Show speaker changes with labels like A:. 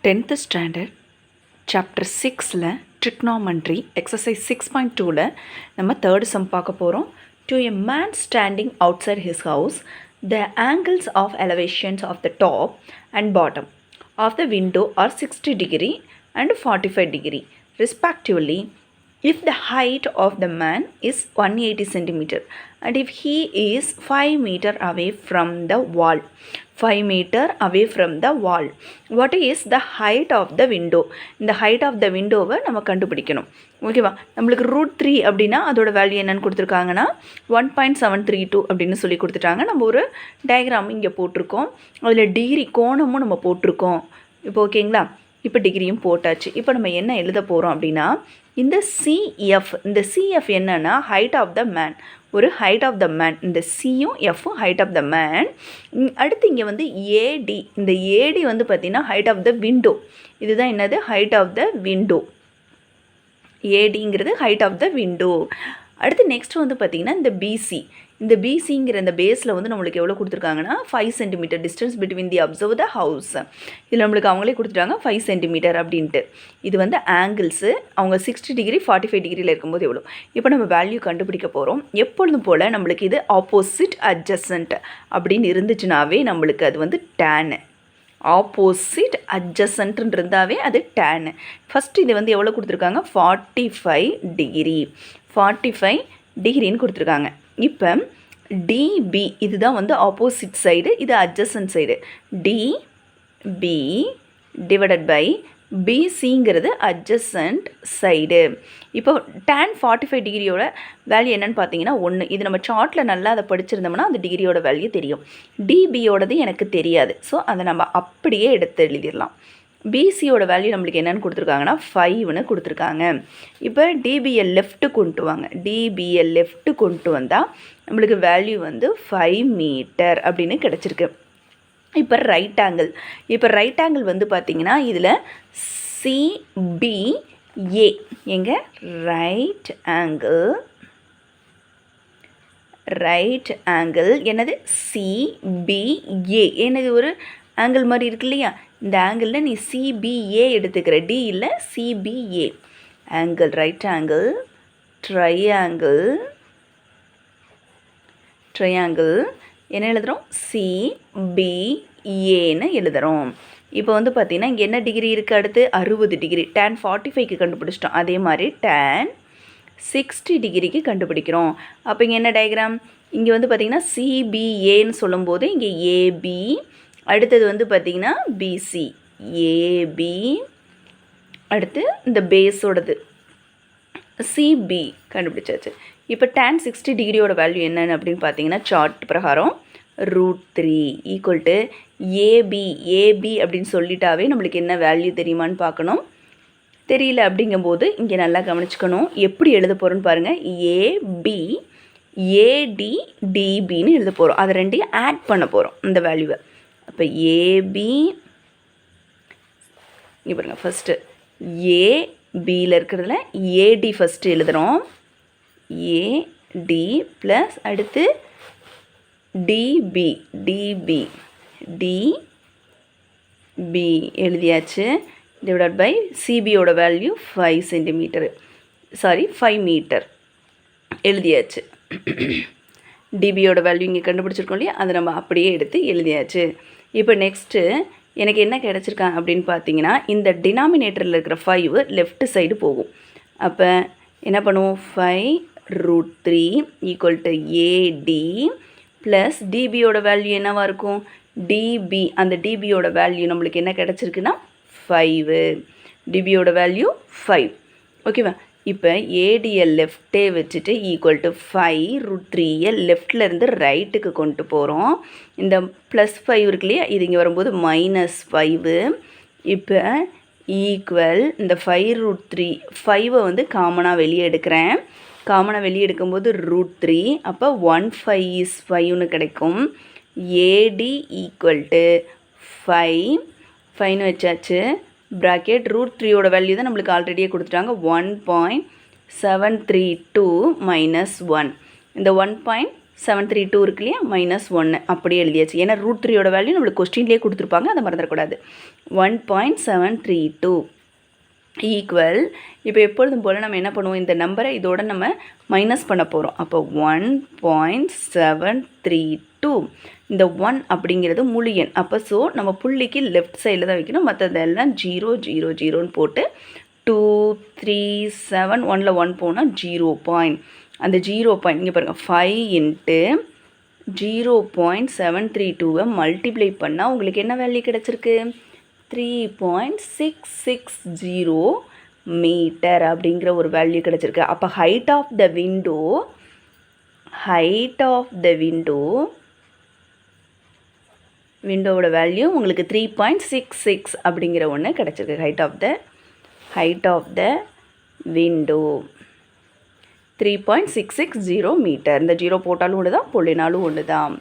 A: 10th standard chapter 6ல் trigonometry exercise 6.2ல் நம்ம தேர்ட் சம் பார்க்க போகிறோம். To a man standing outside his house the angles of elevations of the top and bottom of the window are 60 degree and 45 degree respectively if the height of the man is 180 centimeter and if he is 5 meter away from the wall, 5 meter away from the wall, what is the height of the window? இந்த height of the window-வை நம்ம கண்டுபிடிக்கணும். ஓகேவா? நம்மளுக்கு √3 அப்படின்னா அதோட value என்னன்னு கொடுத்துருக்காங்கன்னா 1.732 அப்படின்னு சொல்லி கொடுத்துட்டாங்க. நம்ம ஒரு டயக்ராம் இங்கே போட்டிருக்கோம். அதில் டிகிரி கோணமும் நம்ம போட்டிருக்கோம். இப்போ ஓகேங்களா? இப்போ டிகிரியும் போட்டாச்சு. இப்போ நம்ம என்ன எழுத போகிறோம் அப்படின்னா இந்த சிஎஃப் என்னன்னா ஹைட் ஆஃப் த மேன், ஒரு ஹைட் ஆஃப் த மேன். இந்த சியும் எஃப்பும் ஹைட் ஆஃப் த மேன். அடுத்து இங்கே வந்து ஏடி, இந்த ஏடி வந்து பார்த்திங்கன்னா ஹைட் ஆஃப் த விண்டோ. இதுதான் என்னது? Height of the window. ஏடிங்கிறது ஹைட் ஆஃப் த விண்டோ. அடுத்து நெக்ஸ்ட் வந்து பார்த்திங்கன்னா இந்த பிசி, இந்த பிசிங்கிற இந்த பேஸில் வந்து நம்மளுக்கு எவ்வளோ கொடுத்துருக்காங்கன்னா 5 cm distance between the observe the house. இதில் நம்மளுக்கு அவங்களே கொடுத்துட்டாங்க 5 cm அப்படின்ட்டு. இது வந்து ஆங்கிள்ஸு. அவங்க 60 degree 45 degreeயில் இருக்கும்போது எவ்வளோ. இப்போ நம்ம வேல்யூ கண்டுபிடிக்க போகிறோம். எப்பொழுதும் போல் நம்மளுக்கு இது ஆப்போசிட் அட்ஜசன்ட் அப்படின்னு இருந்துச்சுனாவே நம்மளுக்கு அது வந்து டேனு. ஆப்போசிட் அட்ஜசன்ட்னு இருந்தாவே அது டேனு. ஃபஸ்ட்டு இது வந்து எவ்வளோ கொடுத்துருக்காங்க? 45 degree, 45 degreeன்னு கொடுத்துருக்காங்க. இப்போ டிபி இதுதான் வந்து ஆப்போசிட் சைடு, இது adjacent side. DB divided by பிசிங்கிறது அட்ஜசன்ட் சைடு. இப்போ tan 45 டிகிரியோட வேல்யூ என்னன்னு பார்த்தீங்கன்னா 1. இது நம்ம சார்ட்டில் நல்லா அதை படிச்சிருந்தோம்னா அந்த டிகிரியோட வேல்யூ தெரியும். டிபியோடது எனக்கு தெரியாது. ஸோ அதை நம்ம அப்படியே எடுத்து எழுதிடலாம். பிசியோட வேல்யூ நம்மளுக்கு என்னென்னு கொடுத்துருக்காங்கன்னா 5ன்னு கொடுத்துருக்காங்க. இப்போ டிபியை லெஃப்ட்டு கொண்டு வாங்க. டிபியை லெஃப்ட்டு கொண்டு வந்தால் நம்மளுக்கு வேல்யூ வந்து 5 மீட்டர் அப்படின்னு கிடச்சிருக்கு. இப்போ ரைட் ஆங்கிள், இப்போ ரைட் ஆங்கிள் வந்து பார்த்திங்கன்னா இதில் சிபிஏ எங்க ரைட் ஆங்கிள் என்னது? சிபிஏ என்னது? ஒரு ஆங்கிள் மாதிரி இருக்கு இல்லையா? இந்த ஆங்கிளில் நீ சிபிஏ எடுத்துக்கிற, டி இல்லை CPA angle, right angle, triangle என்ன எழுதுகிறோம்? சிபிஏன்னு எழுதுகிறோம். இப்போ வந்து பார்த்திங்கன்னா இங்கே என்ன டிகிரி இருக்குது? அடுத்து 60 டிகிரி. tan 45க்கு கண்டுபிடிச்சிட்டோம். அதே மாதிரி tan 60 டிகிரிக்கு கண்டுபிடிக்கிறோம். அப்போ இங்கே என்ன டயக்ராம்? இங்கே வந்து பார்த்திங்கன்னா சிபிஏன்னு சொல்லும்போது இங்கே ஏபி, அடுத்தது வந்து பார்த்திங்கன்னா பிசி, ஏபி, அடுத்து இந்த பேஸோடது சிபி கண்டுபிடிச்சாச்சு. இப்போ tan 60 டிகிரியோட வேல்யூ என்னென்னு அப்படின்னு பார்த்தீங்கன்னா சார்ட் பிரகாரம் √3 ஈக்குவல் டு ஏபி அப்படின்னு சொல்லிட்டாவே நம்மளுக்கு என்ன வேல்யூ தெரியுமான்னு பார்க்கணும். தெரியல அப்படிங்கும்போது இங்கே நல்லா கவனிச்சுக்கணும். எப்படி எழுத போகிறோன்னு பாருங்கள். ஏபி ஏடி டிபின்னு எழுத போகிறோம். அதை ரெண்டையும் ஆட் பண்ண போகிறோம் இந்த வேல்யூவை. அப்போ ஏபி இங்கே பாருங்கள். ஃபஸ்ட்டு ஏபியில் இருக்கிறதுல ஏடி ஃபஸ்ட்டு எழுதுகிறோம். ஏடி ப்ளஸ் அடுத்து டிபி எழுதியாச்சு. டிவைடட் பை சிபியோட வேல்யூ 5 cm, சாரி 5 மீட்டர் எழுதியாச்சு. டிபியோட வேல்யூ இங்கே கண்டுபிடிச்சிருக்கோம் இல்லையா? அதை நம்ம அப்படியே எடுத்து எழுதியாச்சு. இப்போ நெக்ஸ்ட்டு எனக்கு என்ன கிடச்சிருக்காங்க அப்படின்னு பார்த்தீங்கன்னா இந்த டினாமினேட்டரில் இருக்கிற 5 லெஃப்ட் சைடு போகும். அப்போ என்ன பண்ணுவோம்? 5√3 ஈக்குவல் டு ஏடி ப்ளஸ் டிபியோட வேல்யூ என்னவாக இருக்கும்? டிபி, அந்த டிபியோட வேல்யூ நம்மளுக்கு என்ன கிடச்சிருக்குன்னா 5. டிபியோட வேல்யூ 5. ஓகேவா? இப்போ ஏடியை லெஃப்டே வச்சுட்டு ஈக்குவல் டு 5√3யை லெஃப்ட்லேருந்து ரைட்டுக்கு கொண்டு போகிறோம். இந்த +5 இருக்கு இல்லையா? இது இங்கே வரும்போது -5. இப்போ ஈக்குவல் இந்த 5√3, 5 வந்து காமனாக வெளியே எடுக்கிறேன். காமனாக வெளியே எடுக்கும்போது √3, அப்போ 15 is 5ன்னு கிடைக்கும். ஏடி ஈக்குவல் டு 5ன்னு வச்சாச்சு. ப்ராக்கெட் √3யோட வேல்யூ தான் நம்மளுக்கு ஆல்ரெடியே கொடுத்துட்டாங்க. 1.732 - 1. இந்த 1.7 732 இருக்கு இல்லையா, -1 அப்படியே எழுதியாச்சு. ஏன்னா √3யோட வேல்யூ நம்மளுக்கு கொஸ்டின்லேயே கொடுத்துருப்பாங்க, அதை மறந்துடக்கூடாது. 1.732 ஈக்குவல், இப்போ எப்பொழுதும் போல் நம்ம என்ன பண்ணுவோம், இந்த நம்பரை இதோட நம்ம மைனஸ் பண்ண போகிறோம். அப்போ 1.732, இந்த 1 அப்படிங்கிறது முழு எண். அப்போ ஸோ நம்ம புள்ளிக்கு லெஃப்ட் சைடில் தான் வைக்கணும், மற்றதெல்லாம் 0 0 0ன்னு போட்டு 2 3 7 1ல் 1 போனால் 0 பாயிண்ட். அந்த 0 பாயிண்ட் இங்கே பாருங்கள், 5 இன்ட்டு 0.732 மல்டிப்ளை பண்ணால் உங்களுக்கு என்ன வேல்யூ கிடச்சிருக்கு, 3.660 மீட்டர் அப்படிங்கிற ஒரு வேல்யூ கிடச்சிருக்கு. அப்போ ஹைட் ஆஃப் த விண்டோவோட வேல்யூ உங்களுக்கு 3.66 அப்படிங்கிற ஒன்று கிடச்சிருக்கு. Height of the window 3.660 metre. இந்த 0 போட்டாலும் ஒன்று தான், பொல்லினாலும் ஒன்று தான்.